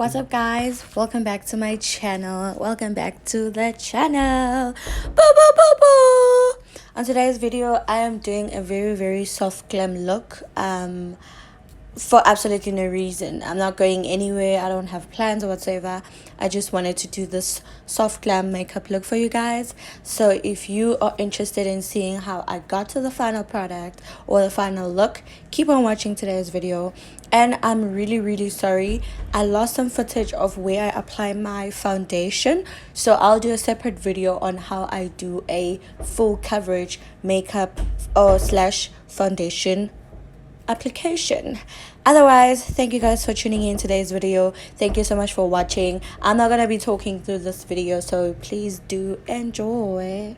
What's up, guys? Welcome back to my channel. Welcome back to the channel. Boo boo boo boo. On today's video, I am doing a very soft glam look. For absolutely no reason. I'm not going anywhere. I don't have plans or whatsoever. I just wanted to do this soft glam makeup look for you guys. So if you are interested in seeing how I got to the final product or the final look, keep on watching today's video. And I'm really sorry, I lost some footage of where I apply my foundation, so I'll do a separate video on how I do a full coverage makeup or slash foundation application. Otherwise, thank you guys for tuning in today's video. Thank you so much for watching. I'm not gonna be talking through this video, so please do enjoy.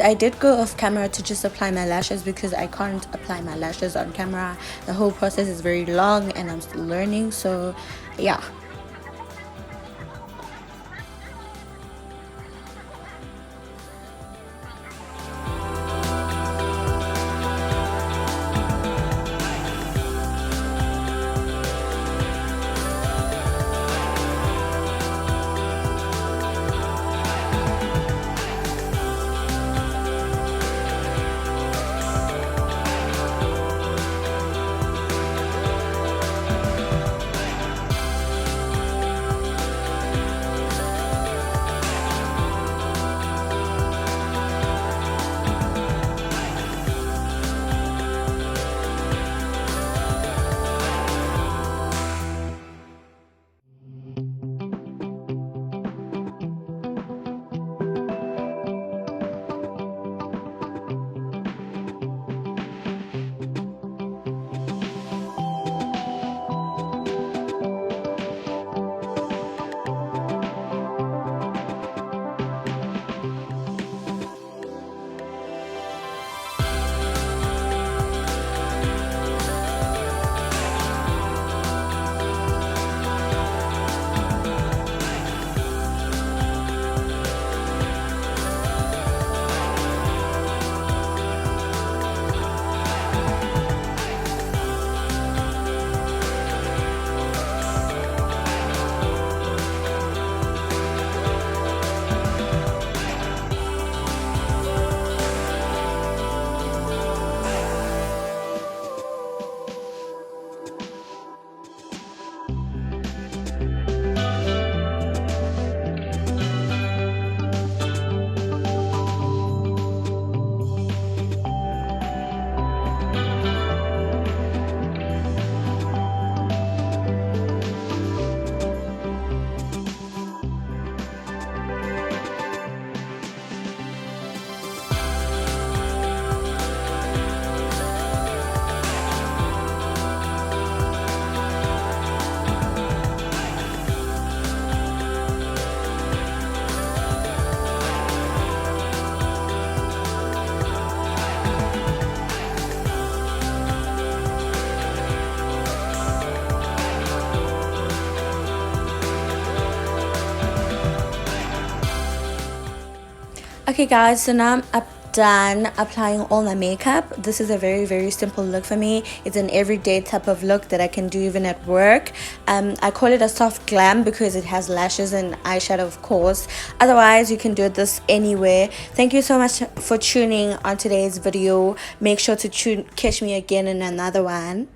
I did go off camera to just apply my lashes because I can't apply my lashes on camera. The whole process is very long and I'm still learning, so yeah. Okay guys, so now I'm done applying all my makeup. This is a very simple look for me. It's an everyday type of look that I can do even at work. I call it a soft glam because it has lashes and eyeshadow, of course. Otherwise you can do this anywhere. Thank you so much for tuning on today's video. Make sure to catch me again in another one.